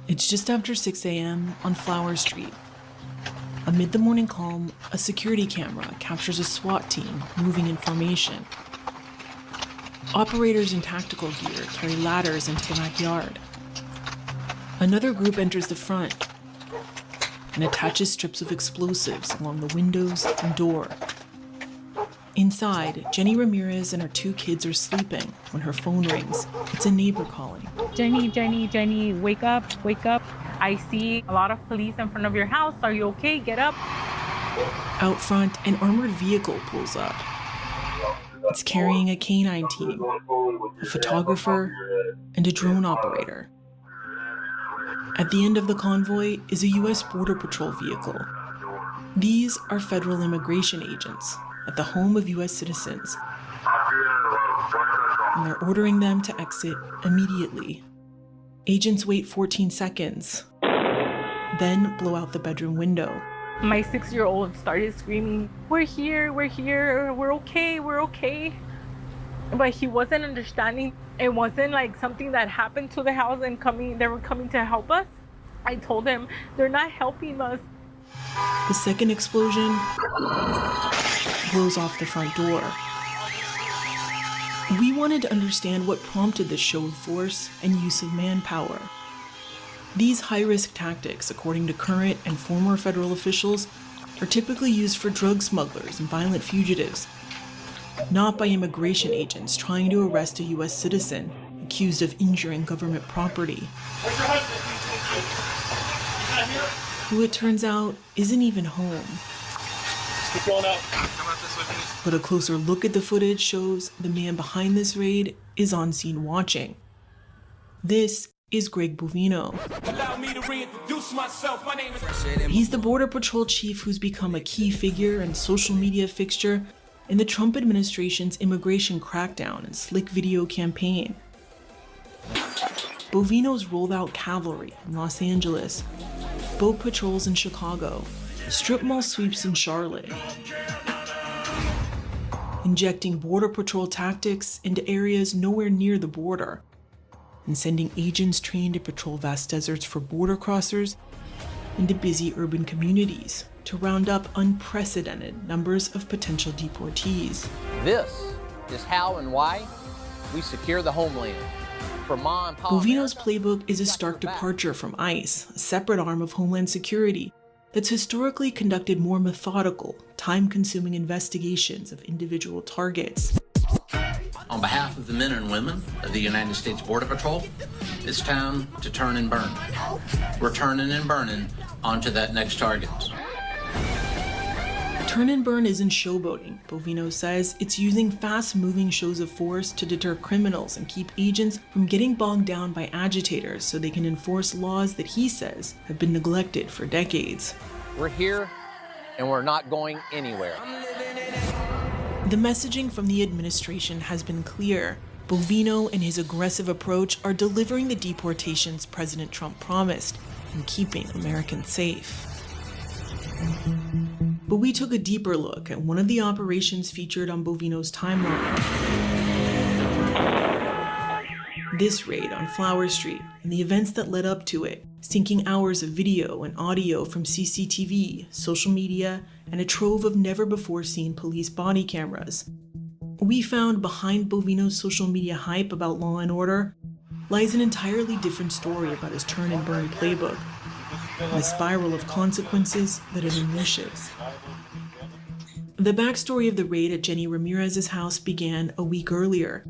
It's just after 6 a.m. on Flower Street. Amid the morning calm, a security camera captures a SWAT team moving in formation. Operators in tactical gear carry ladders into the backyard. Another group enters the front and attaches strips of explosives along the windows and door. Inside, Jenny Ramirez and her 2 kids are sleeping when her phone rings. It's a neighbor calling. Jenny, wake up. I see a lot of police in front of your house. Are you okay? Get up. Out front, an armored vehicle pulls up. It's carrying a canine team, a photographer, and a drone operator. At the end of the convoy is a U.S. Border Patrol vehicle. These are federal immigration agents at the home of U.S. citizens, and they're ordering them to exit immediately. Agents wait 14 seconds, then blow out the bedroom window. My 6-year-old started screaming, we're here, we're okay. But he wasn't understanding. It wasn't like something that happened to the house and they were coming to help us. I told him, they're not helping us. The second explosion blows off the front door. We wanted to understand what prompted this show of force and use of manpower. These high-risk tactics, according to current and former federal officials, are typically used for drug smugglers and violent fugitives, not by immigration agents trying to arrest a U.S. citizen accused of injuring government property, who it turns out isn't even home. Keep going out. But a closer look at the footage shows the man behind this raid is on scene watching. This is Greg Bovino. He's the Border Patrol chief who's become a key figure and social media fixture in the Trump administration's immigration crackdown and slick video campaign. Bovino's rolled out cavalry in Los Angeles, boat patrols in Chicago, strip mall sweeps in Charlotte, injecting Border Patrol tactics into areas nowhere near the border, and sending agents trained to patrol vast deserts for border crossers into busy urban communities to round up unprecedented numbers of potential deportees. This is how and why we secure the homeland. For Ma and Pa Bovino's playbook is a stark departure from ICE, a separate arm of Homeland Security that's historically conducted more methodical, time-consuming investigations of individual targets. On behalf of the men and women of the United States Border Patrol, it's time to turn and burn. We're turning and burning onto that next target. Turn and burn isn't showboating, Bovino says. It's using fast-moving shows of force to deter criminals and keep agents from getting bogged down by agitators so they can enforce laws that he says have been neglected for decades. We're here and we're not going anywhere. The messaging from the administration has been clear. Bovino and his aggressive approach are delivering the deportations President Trump promised and keeping Americans safe. But we took a deeper look at one of the operations featured on Bovino's timeline. This raid on Flower Street and the events that led up to it, syncing hours of video and audio from CCTV, social media, and a trove of never-before-seen police body cameras. We found behind Bovino's social media hype about law and order lies an entirely different story about his turn and burn playbook, and a spiral of consequences that it unleashes. The backstory of the raid at Jenny Ramirez's house began a week earlier.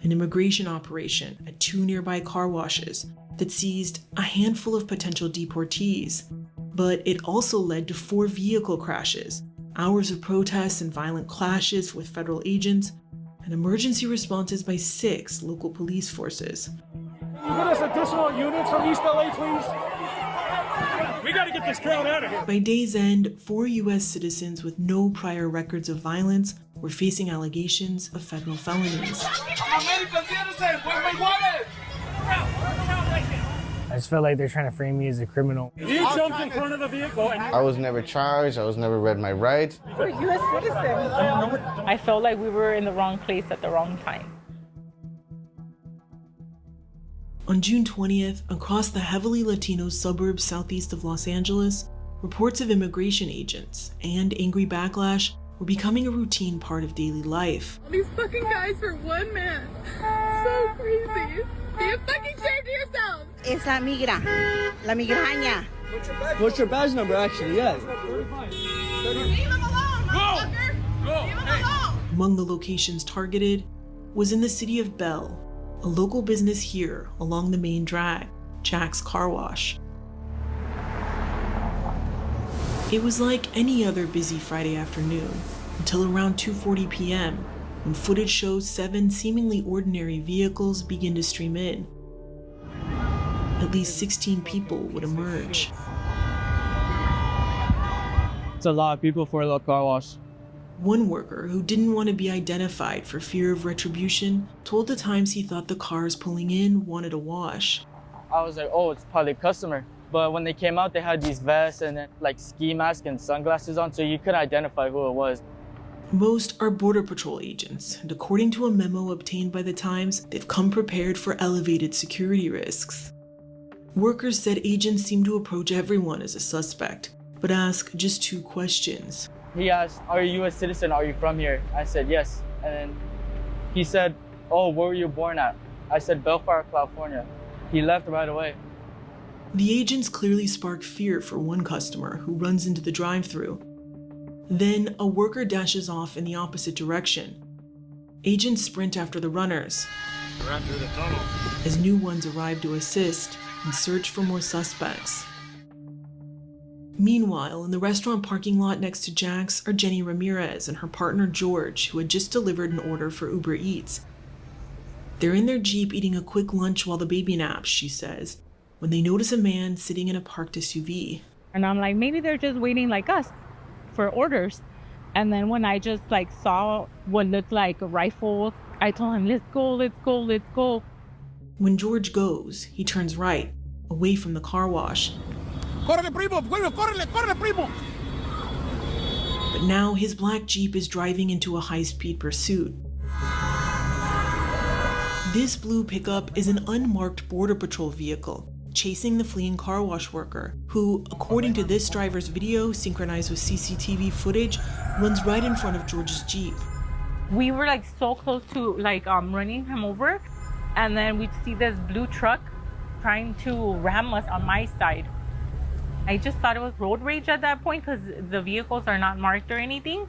An immigration operation at 2 nearby car washes that seized a handful of potential deportees, but it also led to 4 vehicle crashes, hours of protests and violent clashes with federal agents, and emergency responses by 6 local police forces. Get us additional units from East LA, please. We gotta get this crowd out of here. By day's end, 4 U.S. citizens with no prior records of violence were facing allegations of federal felonies. I just felt like they're trying to frame me as a criminal. You jumped in front of the vehicle and I was never charged. I was never read my rights. We're U.S. citizens. I felt like we were in the wrong place at the wrong time. On June 20th, across the heavily Latino suburbs southeast of Los Angeles, reports of immigration agents and angry backlash were becoming a routine part of daily life. These fucking guys for one man. So crazy. Be a fucking shame to yourselves. Es la migra. La migraña. What's your badge number, actually? Yeah. Leave them alone, motherfucker. Leave them alone. Among the locations targeted was in the city of Bell, a local business here along the main drag, Jack's Car Wash. It was like any other busy Friday afternoon until around 2:40 p.m. when footage shows 7 seemingly ordinary vehicles begin to stream in. At least 16 people would emerge. It's a lot of people for a little car wash. One worker who didn't want to be identified for fear of retribution told the Times he thought the cars pulling in wanted a wash. I was like, oh, it's probably a customer. But when they came out, they had these vests and then, like ski masks and sunglasses on, so you couldn't identify who it was. Most are Border Patrol agents, and according to a memo obtained by the Times, they've come prepared for elevated security risks. Workers said agents seem to approach everyone as a suspect, but ask just 2 questions. He asked, are you a U.S. citizen? Are you from here? I said, yes. And then he said, oh, where were you born at? I said, Bellflower, California. He left right away. The agents clearly spark fear for one customer who runs into the drive-thru. Then a worker dashes off in the opposite direction. Agents sprint after the runners Ran through the tunnel. as new ones arrive to assist and search for more suspects. Meanwhile, in the restaurant parking lot next to Jack's are Jenny Ramirez and her partner George, who had just delivered an order for Uber Eats. They're in their Jeep eating a quick lunch while the baby naps, she says, when they notice a man sitting in a parked SUV. And I'm like, maybe they're just waiting like us for orders. And then when I just like saw what looked like a rifle, I told him, let's go, let's go, let's go. When George goes, he turns right, away from the car wash. Córrele, primo! Córrele, córrele, primo! But now his black Jeep is driving into a high-speed pursuit. This blue pickup is an unmarked Border Patrol vehicle, chasing the fleeing car wash worker, who, according to this driver's video synchronized with CCTV footage, runs right in front of George's Jeep. We were like so close to like running him over, and then we'd see this blue truck trying to ram us on my side. I just thought it was road rage at that point because the vehicles are not marked or anything.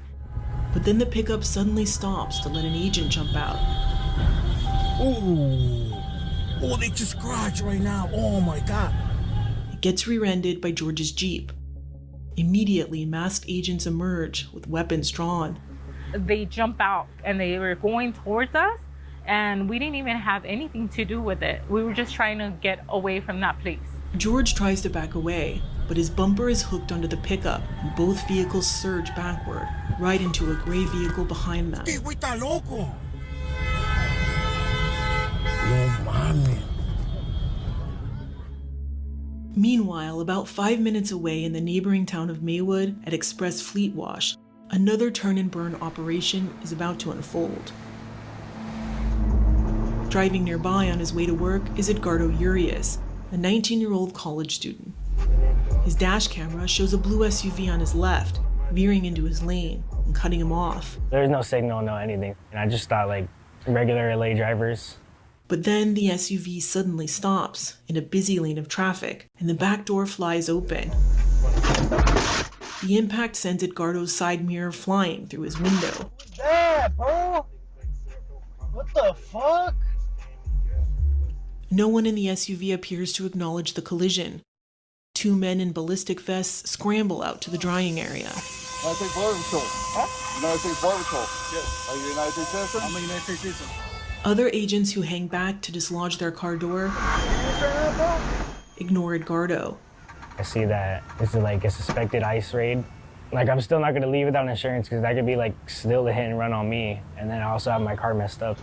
But then the pickup suddenly stops to let an agent jump out. Oh, they just crashed right now. Oh my God. It gets rear-ended by George's Jeep. Immediately, masked agents emerge with weapons drawn. They jump out and they were going towards us, and we didn't even have anything to do with it. We were just trying to get away from that place. George tries to back away, but his bumper is hooked onto the pickup, and both vehicles surge backward, right into a gray vehicle behind them. Este güey está loco. No mames. Meanwhile, about 5 minutes away in the neighboring town of Maywood at Express Fleet Wash, another turn and burn operation is about to unfold. Driving nearby on his way to work is Edgardo Urias, a 19-year-old college student. His dash camera shows a blue SUV on his left, veering into his lane and cutting him off. There's no signal, no anything. And I just thought like regular LA drivers. But then the SUV suddenly stops in a busy lane of traffic, and the back door flies open. The impact sends Edgardo's side mirror flying through his window. Yeah, bro! What the fuck? No one in the SUV appears to acknowledge the collision. 2 men in ballistic vests scramble out to the drying area. United States Border Patrol. Huh? United States Border Patrol. Yes. Are you a United States citizen? I'm a United States citizen. Other agents who hang back to dislodge their car door ignore Edgardo. I see that this is like a suspected ICE raid. Like I'm still not gonna leave without insurance because that could be like still a hit and run on me. And then I also have my car messed up.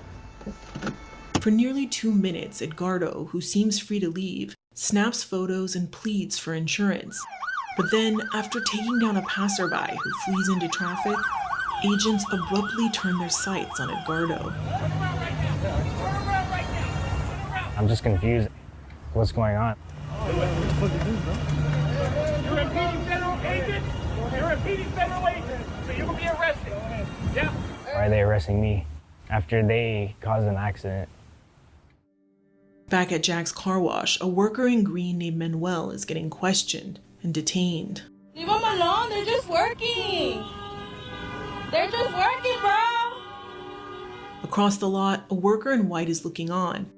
For nearly 2 minutes, Edgardo, who seems free to leave, snaps photos and pleads for insurance. But then, after taking down a passerby who flees into traffic, agents abruptly turn their sights on Edgardo. I'm just confused. what's going on. You're impeding federal agents. You're impeding federal agents. So you're gonna be arrested. Yeah. Why are they arresting me after they caused an accident? Back at Jack's car wash, a worker in green named Manuel is getting questioned and detained. Leave them alone. They're just working. They're just working, bro. Across the lot, a worker in white is looking on.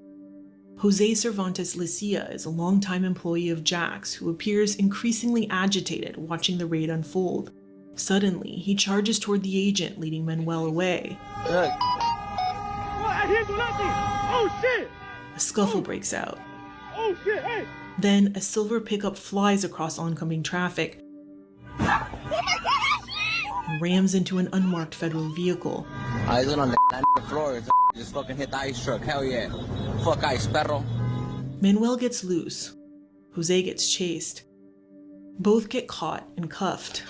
Jose Cervantes Licia is a longtime employee of Jack's who appears increasingly agitated watching the raid unfold. Suddenly, he charges toward the agent, leading Manuel away. What? I didn't do nothing. Oh, shit. A scuffle breaks out. Oh, shit. Hey. Then, a silver pickup flies across oncoming traffic and rams into an unmarked federal vehicle. I was on that floor. Just fucking hit the ice truck. Hell yeah. Fuck ice, perro. Manuel gets loose. Jose gets chased. Both get caught and cuffed.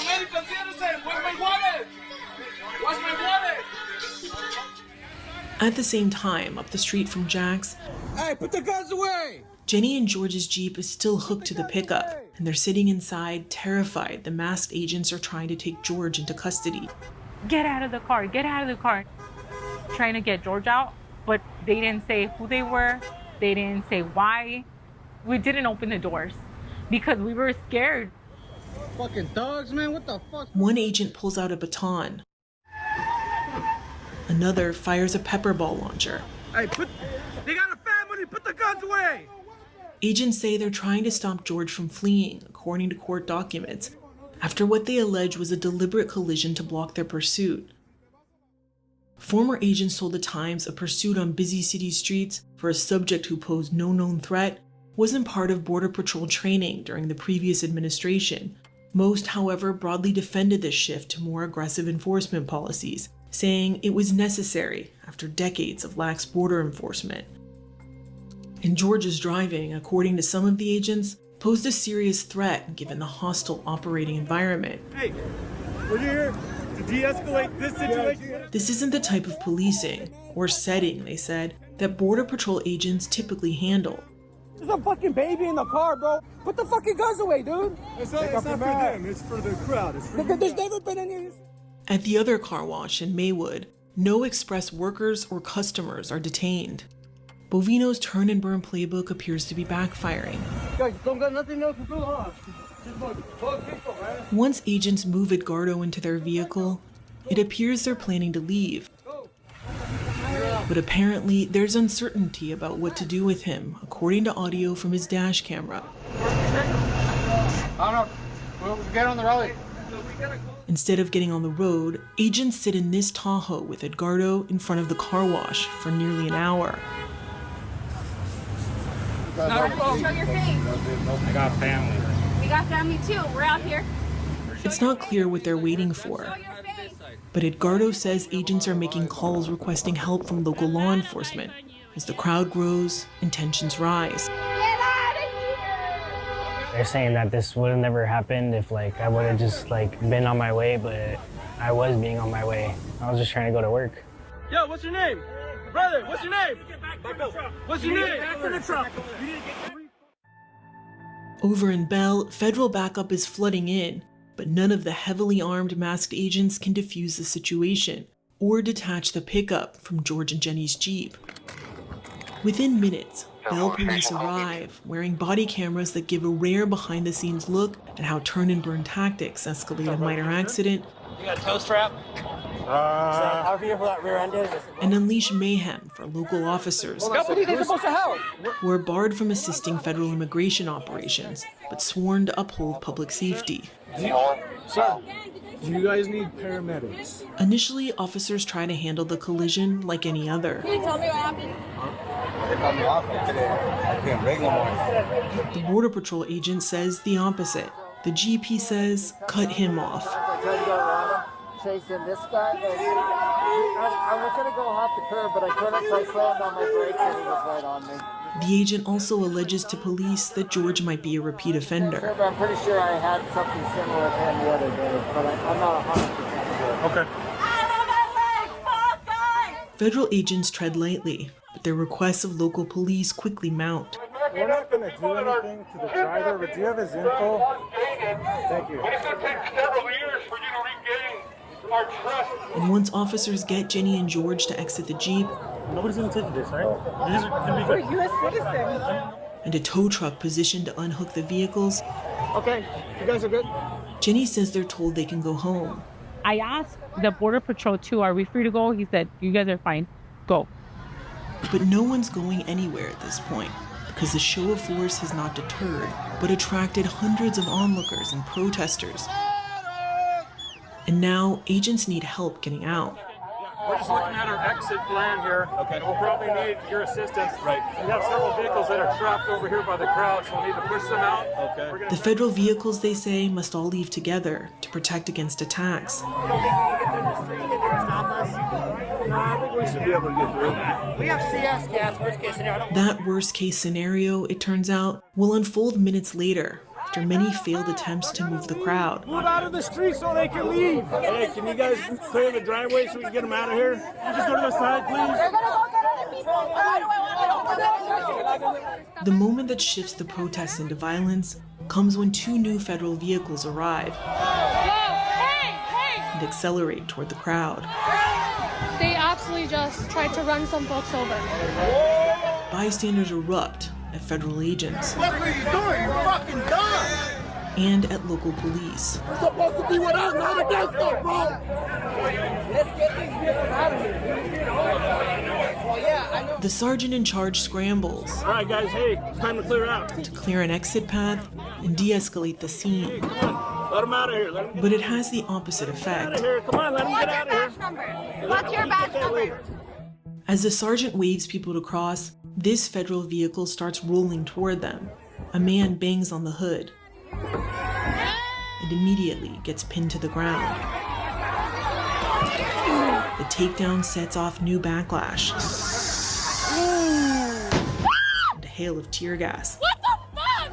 American citizen. Where's my wallet? Where's my wallet? At the same time, up the street from Jack's, Hey, put the guns away! Jenny and George's Jeep is still hooked to the pickup, and they're sitting inside, terrified the masked agents are trying to take George into custody. Get out of the car, get out of the car. Trying to get George out, but they didn't say who they were. They didn't say why. We didn't open the doors because we were scared. Fucking dogs, man, what the fuck? One agent pulls out a baton. Another fires a pepper ball launcher. Hey, they got a family, put the guns away! Agents say they're trying to stop George from fleeing, according to court documents, after what they allege was a deliberate collision to block their pursuit. Former agents told the Times a pursuit on busy city streets for a subject who posed no known threat wasn't part of Border Patrol training during the previous administration. Most, however, broadly defended this shift to more aggressive enforcement policies, saying it was necessary after decades of lax border enforcement. And George's driving, according to some of the agents, posed a serious threat given the hostile operating environment. Hey, we're here to de-escalate this situation. This isn't the type of policing, or setting, they said, that Border Patrol agents typically handle. There's a fucking baby in the car, bro. Put the fucking guns away, dude. It's not for them, it's for the crowd. It's for There's never been any... At the other car wash in Maywood, no express workers or customers are detained. Bovino's turn and burn playbook appears to be backfiring. Guys, don't got nothing else to do, huh? Once agents move Edgardo into their vehicle, it appears they're planning to leave. But apparently, there's uncertainty about what to do with him, according to audio from his dash camera. I don't know. We'll get on the rally. Instead of getting on the road, agents sit in this Tahoe with Edgardo in front of the car wash for nearly an hour. Show your face. I got family. We got family too. We're out here. It's not clear what they're waiting for, but Edgardo says agents are making calls requesting help from local law enforcement. As the crowd grows and tensions rise. They're saying that this would have never happened if I would have just been on my way, but I was being on my way. I was just trying to go to work. Yo, what's your name? Brother, what's your name? What's your name? Back to the truck. Over in Bell, federal backup is flooding in, but none of the heavily armed masked agents can defuse the situation or detach the pickup from George and Jenny's Jeep. Within minutes, Bell police arrive, wearing body cameras that give a rare behind-the-scenes look at how turn and burn tactics escalate a minor accident. You got a tow strap? How here for that rear end is? And unleash mayhem for local officers who are barred from assisting federal immigration operations, but sworn to uphold public safety. Sir, do you guys need paramedics? Initially, officers try to handle the collision like any other. Can you tell me what happened? They cut me off today. I can't break no more. The Border Patrol agent says the opposite. The GP says cut him off. I tried to go around him, chasing this guy. I was going to go off the curb, but I couldn't, so I slammed on my brakes and he was right on me. The agent also alleges to police that George might be a repeat offender. I'm pretty sure I had something similar with him the other day, but I'm not 100% sure. Okay. Federal agents tread lightly, but their requests of local police quickly mount. We're not going to do anything to the driver, but do you have his info? Thank you. It's going to take several years for you to regain our trust. And once officers get Jenny and George to exit the Jeep, Nobody's going to take this, right? These are going to be good. We're U.S. citizens. and a tow truck positioned to unhook the vehicles, Okay, you guys are good? Jenny says they're told they can go home. I asked the Border Patrol too, are we free to go? He said, you guys are fine. Go. But no one's going anywhere at this point, because the show of force has not deterred, but attracted hundreds of onlookers and protesters. And now, agents need help getting out. We're just looking at our exit plan here. Okay. We'll probably need your assistance. Right. We have several vehicles that are trapped over here by the crowd, so we'll need to push them out. Okay. The federal vehicles, they say, must all leave together to protect against attacks. I think we should be able to get through. We have CS gas, worst case scenario. That worst-case scenario, it turns out, will unfold minutes later, after many failed attempts to move the crowd. Move out of the street so they can leave. Hey, can you guys clear the driveway so we can get them out of here? You just go to the side, please. The moment that shifts the protests into violence comes when two new federal vehicles arrive and accelerate toward the crowd. They absolutely just tried to run some folks over. Bystanders erupt at federal agents. What are you doing? You're fucking dumb! And at local police. We're supposed to be with us, not against us, bro! Let's get these vehicles out of here. Well, yeah, I know. The sergeant in charge scrambles. All right, guys, hey, it's time to clear out. To clear an exit path and de-escalate the scene. Hey, come on. Let them out of here. But it has the opposite effect. Come on, let them get out of here. What's your badge number? As the sergeant waves people to cross, this federal vehicle starts rolling toward them. A man bangs on the hood and immediately gets pinned to the ground. The takedown sets off new backlash and a hail of tear gas. What the fuck?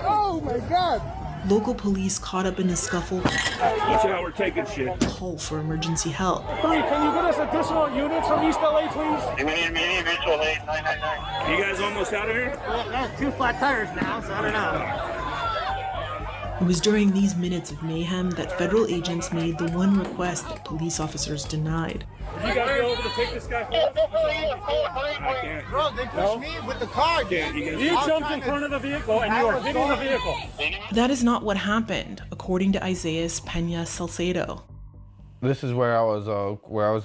Oh my god! Local police caught up in the scuffle Watch out, we're taking shit. call for emergency help. Can you get us additional units from East LA, please? We need mutual aid 999. You guys almost out of here? That's 2 flat tires now, so I don't know. It was during these minutes of mayhem that federal agents made the one request that police officers denied. Would you guys be able to take this guy? I can't. Bro, they pushed me with the car, dude. You jumped in front of the vehicle and you are hitting the vehicle. That is not what happened, according to Isaias Pena Salcedo. This is where I was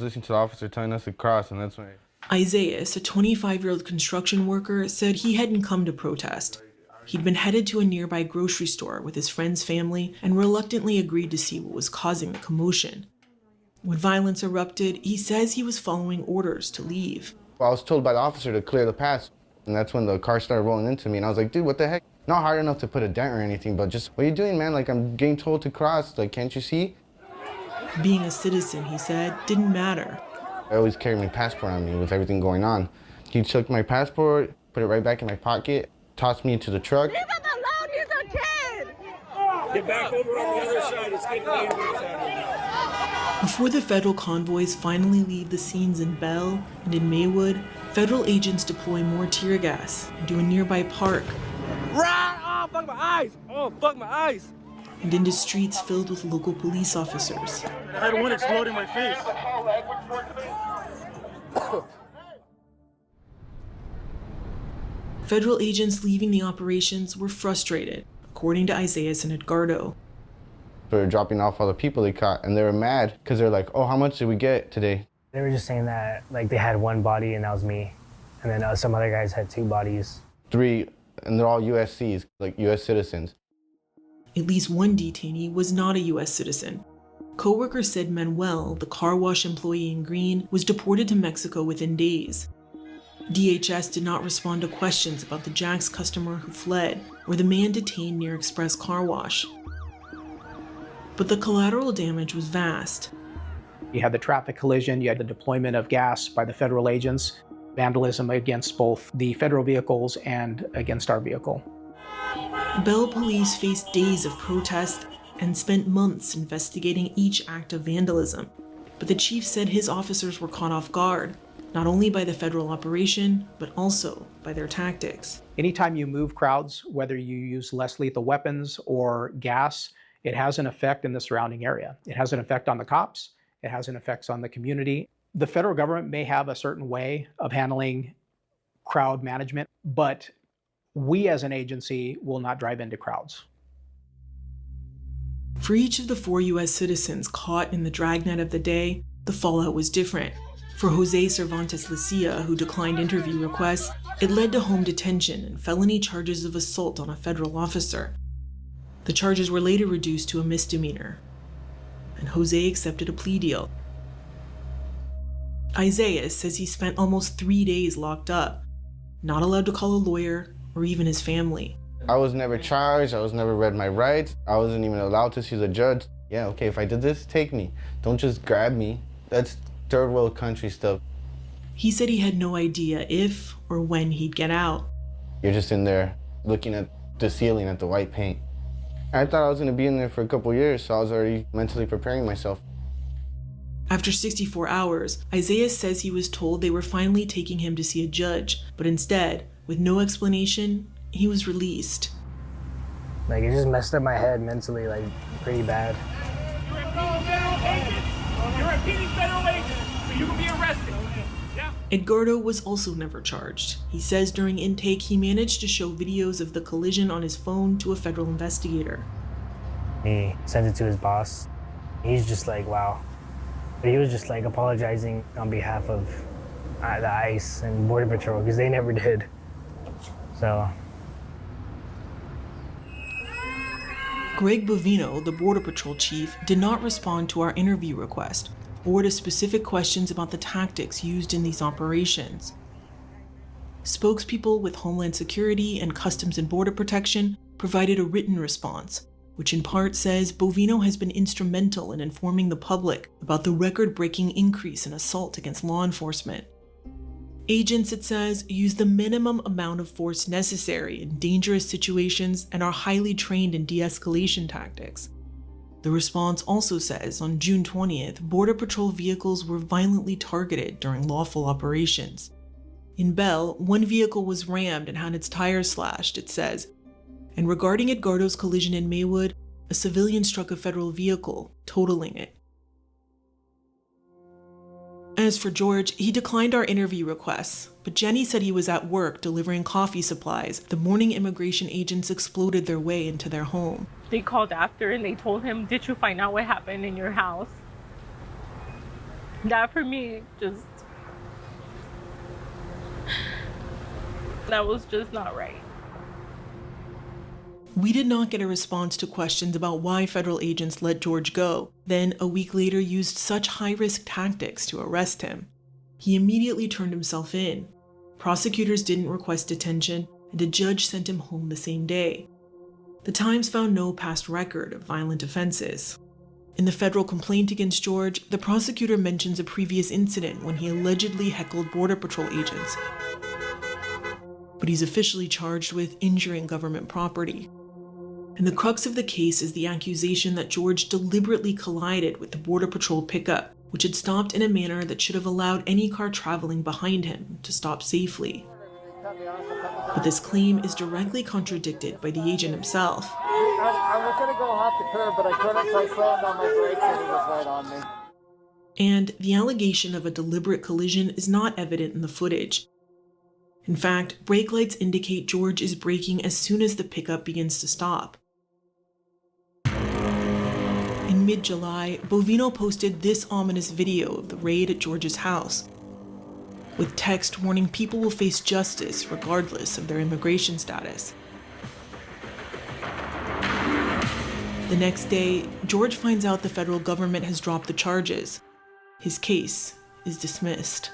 listening to the officer telling us to cross, and that's when. Isaias, a 25-year-old construction worker, said he hadn't come to protest. He'd been headed to a nearby grocery store with his friend's family and reluctantly agreed to see what was causing the commotion. When violence erupted, he says he was following orders to leave. I was told by the officer to clear the path, and that's when the car started rolling into me, and I was like, dude, what the heck? Not hard enough to put a dent or anything, but just, what are you doing, man? Like, I'm getting told to cross, like, can't you see? Being a citizen, he said, didn't matter. I always carry my passport on me with everything going on. He took my passport, put it right back in my pocket, tossed me into the truck. He's not allowed, he's a kid! Get back over on the other side. It's getting dangerous out here now. Before the federal convoys finally leave the scenes in Bell and in Maywood, federal agents deploy more tear gas into a nearby park Right! Oh, fuck my eyes! Oh, fuck my eyes! and into streets filled with local police officers. I had one explode in my face. Federal agents leaving the operations were frustrated, according to Isaias and Edgardo. They were dropping off all the people they caught, and they were mad because they're like, oh, how much did we get today? They were just saying that, like, they had one body and that was me. And then some other guys had 2 bodies. 3, and they're all USCs, like US citizens. At least one detainee was not a U.S. citizen. Coworkers said Manuel, the car wash employee in green, was deported to Mexico within days. DHS did not respond to questions about the Jack's customer who fled or the man detained near Express Car Wash. But the collateral damage was vast. You had the traffic collision, you had the deployment of gas by the federal agents, vandalism against both the federal vehicles and against our vehicle. Bell police faced days of protest and spent months investigating each act of vandalism. but the chief said his officers were caught off guard, not only by the federal operation, but also by their tactics. Anytime you move crowds, whether you use less lethal weapons or gas, it has an effect in the surrounding area. It has an effect on the cops. It has an effect on the community. The federal government may have a certain way of handling crowd management, but we as an agency will not drive into crowds. For each of the 4 U.S. citizens caught in the dragnet of the day, the fallout was different. For Jose Cervantes Lucia, who declined interview requests, it led to home detention and felony charges of assault on a federal officer. The charges were later reduced to a misdemeanor, and Jose accepted a plea deal. Isaiah says he spent almost 3 days locked up, not allowed to call a lawyer or even his family. I was never charged, I was never read my rights, I wasn't even allowed to see the judge. Yeah, okay, if I did this, take me. Don't just grab me. That's third world country stuff. He said he had no idea if or when he'd get out. You're just in there looking at the ceiling at the white paint. I thought I was gonna be in there for a couple years, so I was already mentally preparing myself. After 64 hours, Isaiah says he was told they were finally taking him to see a judge, but instead, with no explanation, he was released. Like, it just messed up my head mentally, like, pretty bad. You're a federal agent. You're a repeating federal agent, so you can be arrested. Yeah. Edgardo was also never charged. He says during intake he managed to show videos of the collision on his phone to a federal investigator. He sent it to his boss. He's just like, wow. But he was just like apologizing on behalf of the ICE and Border Patrol because they never did. So. Greg Bovino, the Border Patrol chief, did not respond to our interview request or to specific questions about the tactics used in these operations. Spokespeople with Homeland Security and Customs and Border Protection provided a written response, which in part says Bovino has been instrumental in informing the public about the record-breaking increase in assault against law enforcement. Agents, it says, use the minimum amount of force necessary in dangerous situations and are highly trained in de-escalation tactics. The response also says on June 20th, Border Patrol vehicles were violently targeted during lawful operations. In Bell, one vehicle was rammed and had its tires slashed, it says. And regarding Edgardo's collision in Maywood, a civilian struck a federal vehicle, totaling it. As for George, he declined our interview requests, but Jenny said he was at work delivering coffee supplies the morning immigration agents exploded their way into their home. They called after and they told him, "Did you find out what happened in your house?" That for me, that was just not right. We did not get a response to questions about why federal agents let George go, then a week later used such high-risk tactics to arrest him. He immediately turned himself in. Prosecutors didn't request detention, and a judge sent him home the same day. The Times found no past record of violent offenses. In the federal complaint against George, the prosecutor mentions a previous incident when he allegedly heckled Border Patrol agents. But he's officially charged with injuring government property. And the crux of the case is the accusation that George deliberately collided with the Border Patrol pickup, which had stopped in a manner that should have allowed any car traveling behind him to stop safely. But this claim is directly contradicted by the agent himself. I was going to go off the curb, but I couldn't, so I slammed on my brakes and he was right on me. And the allegation of a deliberate collision is not evident in the footage. In fact, brake lights indicate George is braking as soon as the pickup begins to stop. In mid-July, Bovino posted this ominous video of the raid at George's house, with text warning people will face justice regardless of their immigration status. The next day, George finds out the federal government has dropped the charges. His case is dismissed.